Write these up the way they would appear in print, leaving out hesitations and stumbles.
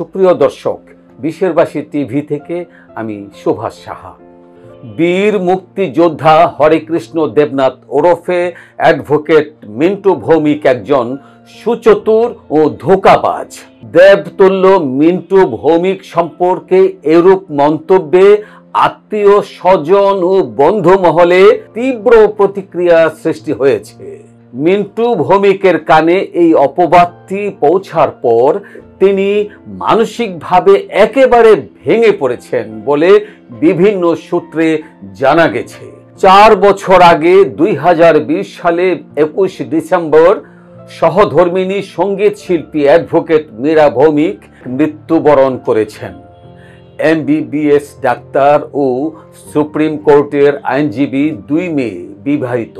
সুপ্রিয় দর্শক, বিশেরবাসী টিভি থেকে আমি সুভাষ সাহা। বীর মুক্তিযোদ্ধা হরেকৃষ্ণ দেবনাথ ওরফে অ্যাডভোকেট মিন্টু ভৌমিক একজন সুচতুর ও ধোঁকাবাজ। দেবতুল্য মিন্টু ভৌমিক সম্পর্কে এরূপ মন্তব্যে আত্মীয় স্বজন ও বন্ধু মহলে তীব্র প্রতিক্রিয়া সৃষ্টি হয়েছে। মিন্টু ভৌমিকের কানে এই অপবাদটি পৌঁছার পর তিনি মানসিকভাবে একেবারে ভেঙে পড়েছেন বলে বিভিন্ন সূত্রে জানা গেছে। 4 বছর আগে 2020 সালে 21 ডিসেম্বর সহধর্মিণী সঙ্গীত শিল্পী অ্যাডভোকেট মীরা ভৌমিক মৃত্যুবরণ করেছেন। MBBS ডাক্তার ও সুপ্রিম কোর্টের আইনজীবী 2 মেয়ে বিবাহিত।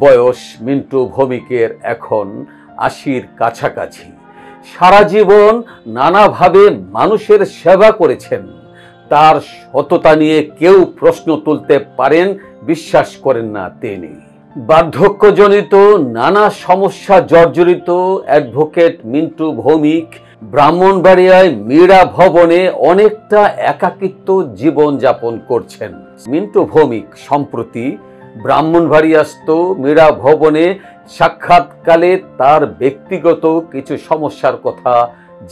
বয়স মিন্টু ভৌমিকের এখন 80-র কাছাকাছি। সারা জীবন নানাভাবে মানুষের সেবা করেছেন। তার সততা নিয়ে কেউ প্রশ্ন তুলতে পারেন বিশ্বাস করেন না তিনি। বার্ধক্যজনিত নানা সমস্যা জর্জরিত অ্যাডভোকেট মিন্টু ভৌমিক ব্রাহ্মণবাড়িয়ায় মীরা ভবনে অনেকটা একাকিত্ব জীবন যাপন করছেন। মিন্টু ভৌমিক সম্প্রতি ব্রাহ্মণবাড়িয়াস্থ মীরা ভবনে সাক্ষাৎকালে তার ব্যক্তিগত কিছু সমস্যার কথা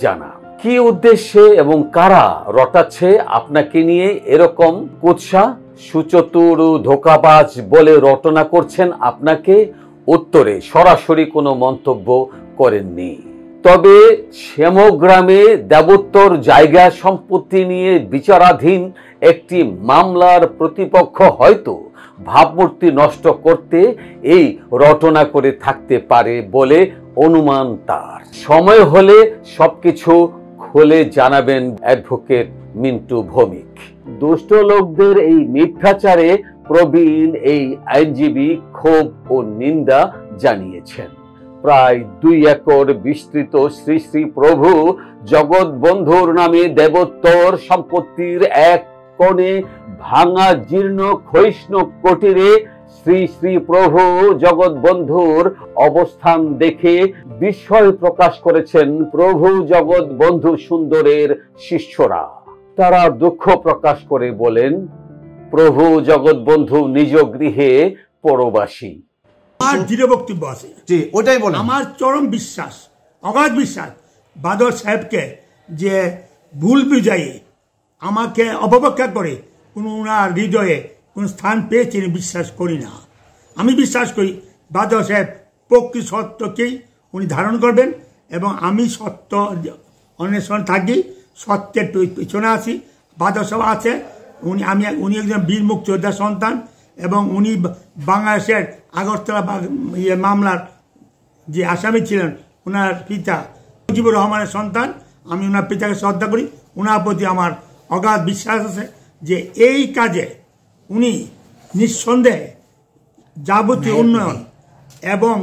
জানা। কি উদ্দেশ্যে এবং কারা রটাচ্ছে আপনাকে নিয়ে এরকম কুৎসা, সুচতুর ও ধোঁকাবাজ বলে রটনা করছেন আপনাকে? উত্তরে সরাসরি কোনো মন্তব্য করেননি। তবে শ্যামগ্রামে দেবোত্তর জায়গা সম্পত্তি নিয়ে বিচারাধীন একটি মামলার প্রতিপক্ষ হয়তো ভাবমূর্তি নষ্ট করতে এই রটনা করে থাকতে পারে বলে অনুমান তার। সময় হলে সবকিছু খুলে জানাবেন অ্যাডভোকেট মিন্টু ভৌমিক। দুষ্ট লোকদের এই মিথ্যাচারে প্রবীণ এই আইনজীবী ক্ষোভ ও নিন্দা জানিয়েছেন। প্রায় 2 একর বিস্তৃত শ্রী শ্রী প্রভু জগৎবন্ধুর নামে দেবোত্তর সম্পত্তির এক কোণে ভাঙা জীর্ণ ক্ষয়িষ্ণু কুটিরে শ্রী শ্রী প্রভু জগৎবন্ধুর অবস্থান দেখে বিস্ময় প্রকাশ করেছেন প্রভু জগৎবন্ধু সুন্দরের শিষ্যরা। তারা দুঃখ প্রকাশ করে বলেন, প্রভু জগৎবন্ধু নিজ গৃহে পরবাসী। আমার দৃঢ় বক্তব্য আছে, ওটাই বলেন। আমার চরম বিশ্বাস, অগাধ বিশ্বাস বাদল সাহেবকে যে ভুল বুঝাইয়ে আমাকে অপব্যাখ্যা করে কোনো ওনার হৃদয়ে কোনো স্থান পেয়েছেন বিশ্বাস করি না। আমি বিশ্বাস করি বাদল সাহেব প্রকৃত সত্যকেই উনি ধারণ করবেন এবং আমি সত্য অন্বেষণ থাকি, সত্যের পিছনে আছি। বাদল সাহেব আছে, উনি একজন বীর মুক্তিযোদ্ধার সন্তান এবং উনি বাংলাদেশের আগরতলা মামলার যে আসামি ছিলেন ওনার পিতা মুজিবুর রহমানের সন্তান। আমি ওনার পিতাকে শ্রদ্ধা করি, ওনার প্রতি আমার অগাধ বিশ্বাস আছে যে এই কাজে উনি নিঃসন্দেহে যাবতীয় উন্নয়ন এবং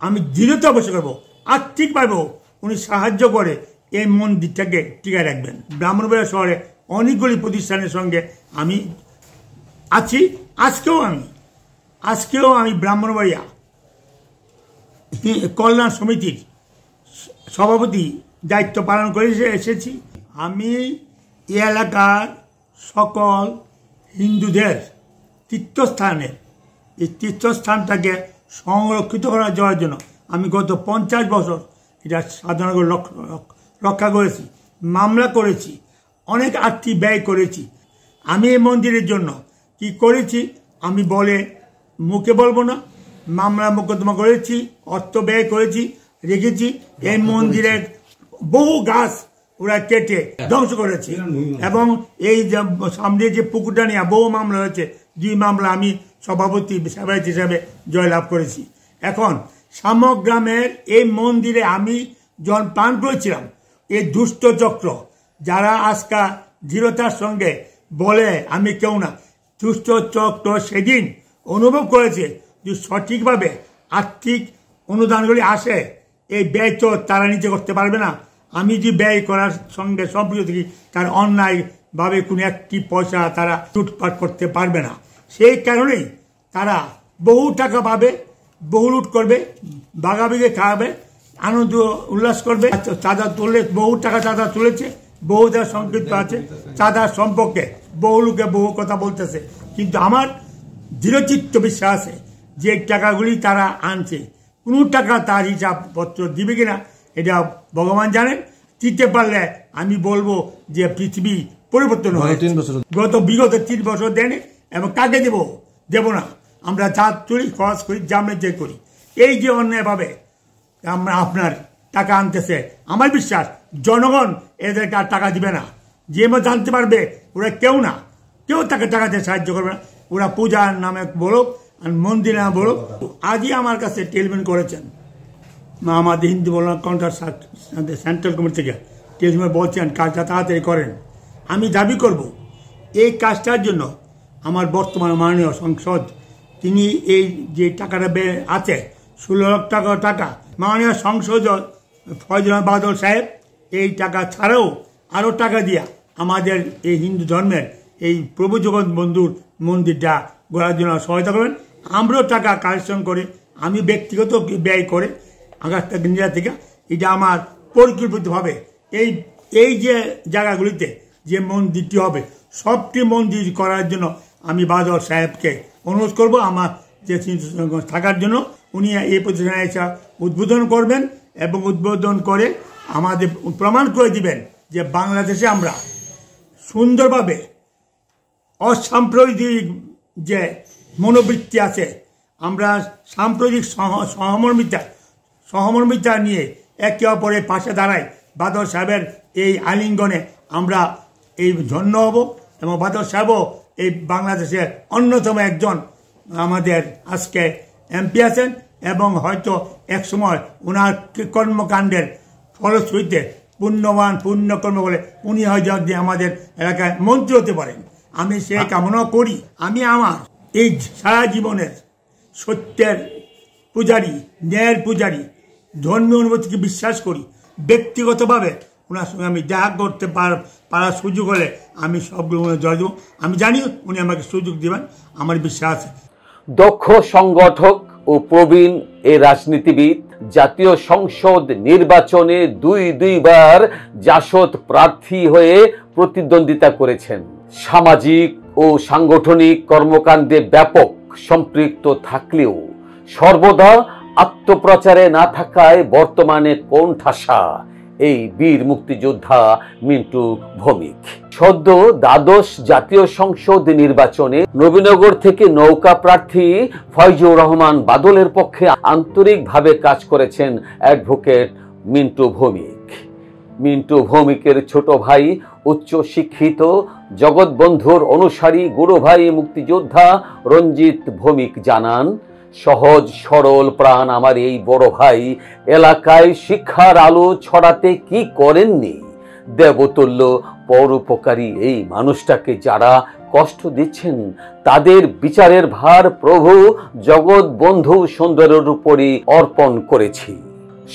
আমি দৃঢ়তা অবশ্য করবো, আর্থিকভাবেও উনি সাহায্য করে এই মন্দিরটাকে টিকে রাখবেন। ব্রাহ্মণবাড়িয়া শহরে অনেকগুলি প্রতিষ্ঠানের সঙ্গে আমি আছি। আজকেও আমি ব্রাহ্মণবাড়িয়া কল্যাণ সমিতির সভাপতি দায়িত্ব পালন করে এসেছি। আমি এই এলাকার সকল হিন্দুদের তীর্থস্থানের এই তীর্থস্থানটাকে সংরক্ষিত করা যাওয়ার জন্য আমি গত 50 বছর এটা সাধারণ রক্ষা করেছি, মামলা করেছি, অনেক আর্থিক ব্যয় করেছি। আমি এই মন্দিরের জন্য কি করেছি আমি মুখে বলবো না। মামলা মোকদ্দমা করেছি, অর্থ ব্যয় করেছি, রেখেছি। এই মন্দিরের বহু গাছ ওরা কেটে ধ্বংস করেছে এবং এই সামনে যে পুকুরটা নিয়ে বহু মামলা হয়েছে, 2 মামলা আমি সভাপতি হিসাবে জয়লাভ করেছি। এখন সামগ্রামের এই মন্দিরে আমি যখন প্ল্যান করেছিলাম, এই দুষ্ট চক্র যারা আজকা দৃঢ়তার সঙ্গে বলে আমি কেউ না, দুষ্ট চক্র সেদিন অনুভব করেছে যে সঠিকভাবে আর্থিক অনুদানগুলি আসে, এই ব্যয় তো তারা নিজে করতে পারবে না। আমি যে ব্যয় করার সঙ্গে সম্পৃক্ত থাকি তার অন্যায়ভাবে কোনো একটি পয়সা তারা লুটপাট করতে পারবে না। সেই কারণেই তারা বহু টাকা পাবে, বহু লুট করবে, ভাগাভাগি খাওয়াবে। আনন্দ উল্লাস করবে। চাঁদা তুললে বহু টাকা চাঁদা তুলেছে, বহু যারা সংক্ষিপ্ত আছে চাঁদার সম্পর্কে বহু লোকে বহু কথা বলতেছে, কিন্তু আমার দৃঢ়চিত্ত বিশ্বাস আছে যে টাকাগুলি তারা আনছে, কোনো টাকা তার হিসাবপত্র দিবে কিনা এটা ভগবান জানেন। দিতে পারলে আমি বলবো যে পৃথিবী পরিবর্তন হয়েছে। বিগত 3 বছর দেন, এবং কাকে দেব না। আমরা যা চুরি খরচ করি, জামে যে করি, এই যে অন্যায়ভাবে আমরা আপনার টাকা আনতেছে, আমার বিশ্বাস জনগণ এদেরকে আর টাকা দিবে না। যে জানতে পারবে ওরা কেউ তাকে টাকা দিয়ে সাহায্য করবে না। ওরা পূজার নামে বলুক আর মন্দির নামে বলুক। আজই আমার কাছে টেলিফোন করেছেন আমাদের হিন্দু বললাম কাউন্টার সেন্ট্রাল কমিটি থেকে টেলিফোন বলছেন কাজটা তাড়াতাড়ি করেন। আমি দাবি করব এই কাজটার জন্য আমার বর্তমান মাননীয় সংসদ তিনি এই যে টাকাটা আছে 16 লক্ষ টাকা মাননীয় সংসদ ফয়জুল বাদল সাহেব এই টাকা ছাড়াও আরও টাকা দিয়া আমাদের এই হিন্দু ধর্মের এই প্রভু জগৎ বন্ধুর মন্দিরটা গড়ার জন্য সহায়তা করবেন। আমরাও টাকা কালেকশন করে, আমি ব্যক্তিগত ব্যয় করে আগাস্টা ইন্ডিয়া থেকে এটা আমার পরিকল্পিতভাবে এই যে জায়গাগুলিতে যে মন্দিরটি হবে সবটি মন্দির করার জন্য আমি বাদল সাহেবকে অনুরোধ করব আমার যে থাকার জন্য। উনি এই প্রতিষ্ঠানে এসে উদ্বোধন করবেন এবং উদ্বোধন করে আমাদের প্রমাণ করে দিবেন যে বাংলাদেশে আমরা সুন্দরভাবে অসাম্প্রদায়িক যে মনোবৃত্তি আছে, আমরা সাম্প্রদায়িক সহমর্মিতা নিয়ে একে অপরের পাশে দাঁড়াই। বাদল সাহেবের এই আলিঙ্গনে আমরা এই ধন্য হব এবং বাদল সাহেবও এই বাংলাদেশের অন্যতম একজন আমাদের আজকে এমপি আছেন এবং হয়তো এক সময় ওনার কর্মকাণ্ডের ফলশ্রুতিতে পুণ্যকর্ম বলে উনি হয়তো আমাদের এলাকায় মন্ত্রী হতে পারেন। আমি সে কামনা করি। আমি আমার এই সারা জীবনের সত্যের পূজারী, ন্যায়ের পূজারী, ধর্মীয় অনুভূতিকে বিশ্বাস করি। ব্যক্তিগতভাবে ওনার সঙ্গে আমি দেখা করতে পারার সুযোগ হলে আমি সবগুলো জয় দেব। আমি জানি উনি আমাকে সুযোগ দেবেন, আমার বিশ্বাস। দক্ষ সংগঠক ও প্রবীণ এ রাজনীতিবিদ জাতীয় সংসদ নির্বাচনে দুইবার জাসদ প্রার্থী হয়ে প্রতিদ্বন্দ্বিতা করেছেন। সামাজিক ও সাংগঠনিক কর্মকাণ্ডে ব্যাপক সম্পৃক্ত থাকলেও সর্বদা আত্মপ্রচারে না থাকায় বর্তমানে কোণঠাসা এই বীর মুক্তিযোদ্ধা মিন্টু ভৌমিক। সদ্য দ্বাদশ জাতীয় সংসদ নির্বাচনে নবীনগর থেকে নৌকা প্রার্থী ফয়জুর রহমান বাদলের পক্ষে আন্তরিকভাবে কাজ করেছেন অ্যাডভোকেট মিন্টু ভৌমিক। মিন্টু ভৌমিকের ছোট ভাই উচ্চ শিক্ষিত জগৎবন্ধুর অনুসারী গুরু ভাই মুক্তিযোদ্ধা রঞ্জিত ভৌমিক জানান, সহজ সরল প্রাণ আমার এই বড় ভাই এলাকায় শিক্ষার আলো ছড়াতে কি করেননি। দেবতুল্য পরোপকারী এই মানুষটাকে যারা কষ্ট দিচ্ছেন তাদের বিচারের ভার প্রভু জগৎবন্ধু সুন্দরের উপরই অর্পণ করেছি।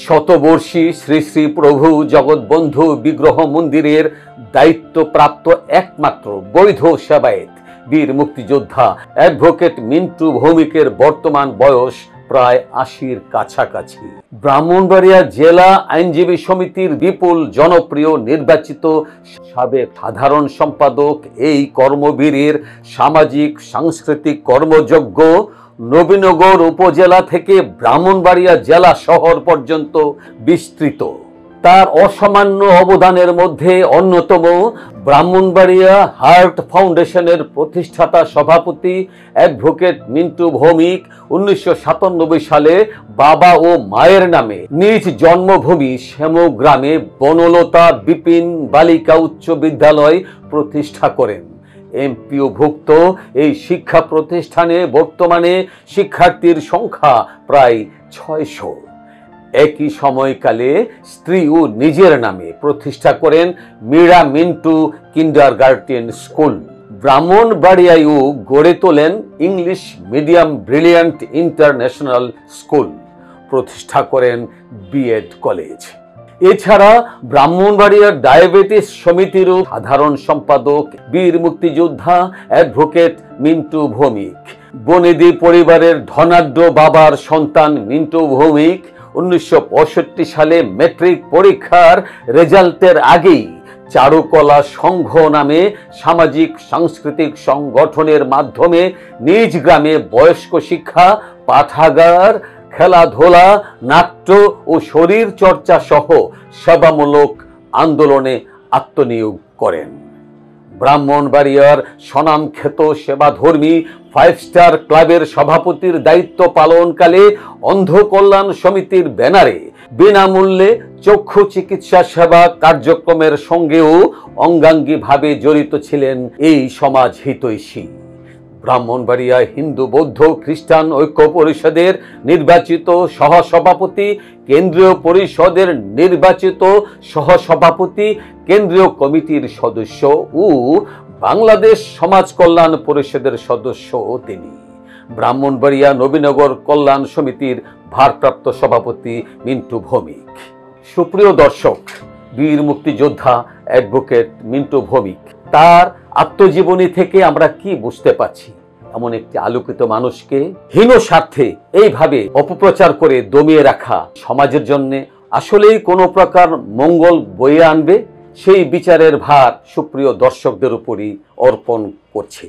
শতবর্ষী শ্রী শ্রী প্রভু জগৎবন্ধু বিগ্রহ মন্দিরের দায়িত্বপ্রাপ্ত একমাত্র বৈধ সেবায়েত বীর মুক্তিযোদ্ধা অ্যাডভোকেট মিন্টু ভৌমিকের বর্তমান বয়স প্রায় 80-র কাছাকাছি। ব্রাহ্মণবাড়িয়া জেলা আইনজীবী সমিতির বিপুল জনপ্রিয় নির্বাচিত সাবেক সাধারণ সম্পাদক এই কর্মবীরের সামাজিক সাংস্কৃতিক কর্মযজ্ঞ নবীনগর উপজেলা থেকে ব্রাহ্মণবাড়িয়া জেলা শহর পর্যন্ত বিস্তৃত। তার অসামান্য অবদানের মধ্যে অন্যতম ব্রাহ্মণবাড়িয়া হার্ট ফাউন্ডেশনের প্রতিষ্ঠাতা সভাপতি অ্যাডভোকেট মিন্টু ভৌমিক 1997 সালে বাবা ও মায়ের নামে নিজ জন্মভূমি শ্যামগ্রামে বনলতা বিপিন বালিকা উচ্চ বিদ্যালয় প্রতিষ্ঠা করেন। এমপিওভুক্ত এই শিক্ষা প্রতিষ্ঠানে বর্তমানে শিক্ষার্থীর সংখ্যা প্রায় 600। একই সময়কালে স্ত্রী ও নিজের নামে প্রতিষ্ঠা করেন মীরা মিন্টু কিন্ডারগার্টেন স্কুল। ব্রাহ্মণবাড়িয়ায়ও গড়ে তোলেন English medium brilliant international school, প্রতিষ্ঠা করেন বিএড কলেজ। এছাড়া ব্রাহ্মণবাড়িয়ার ডায়াবেটিস সমিতিরও সাধারণ সম্পাদক বীর মুক্তিযোদ্ধা অ্যাডভোকেট মিন্টু ভৌমিক। বনেদি পরিবারের ধনাঢ্য বাবার সন্তান মিন্টু ভৌমিক 1965 সালে মেট্রিক পরীক্ষার রেজাল্টের আগেই চারুকলা সংঘ নামে সামাজিক সাংস্কৃতিক সংগঠনের মাধ্যমে নিজ গ্রামে বয়স্ক শিক্ষা, পাঠাগার, খেলাধুলা, নাট্য ও শরীর চর্চা সহ সেবামূলক আন্দোলনে আত্মনিয়োগ করেন। ব্রাহ্মণবাড়িয়ার স্বনামখ্যাত সেবাধর্মী 5 স্টার ক্লাবের সভাপতির দায়িত্ব পালনকালে অন্ধ কল্যাণ সমিতির ব্যানারে বিনামূল্যে চক্ষু চিকিৎসা সেবা কার্যক্রমের সঙ্গেও অঙ্গাঙ্গিভাবে জড়িত ছিলেন এই সমাজ হিতৈষী। ব্রাহ্মণবাড়িয়া হিন্দু বৌদ্ধ খ্রিস্টান ঐক্য পরিষদের নির্বাচিত সহসভাপতি, কেন্দ্রীয় পরিষদের নির্বাচিত সহসভাপতি, কেন্দ্রীয় কমিটির সদস্য ও বাংলাদেশ সমাজ কল্যাণ পরিষদের সদস্য তিনি। ব্রাহ্মণবাড়িয়া নবীনগর কল্যাণ সমিতির ভারপ্রাপ্ত সভাপতি মিন্টু ভৌমিক। সুপ্রিয় দর্শক, বীর মুক্তিযোদ্ধা অ্যাডভোকেট মিন্টু ভৌমিক, তার আত্মজীবনী থেকে আমরা কি বুঝতে পারছি? এমন একটি আলোকিত মানুষকে হীন স্বার্থে এইভাবে অপপ্রচার করে দমিয়ে রাখা সমাজের জন্য আসলেই কোনো প্রকার মঙ্গল বয়ে আনবে? সেই বিচারের ভার সুপ্রিয় দর্শকদের উপরই অর্পণ করছে।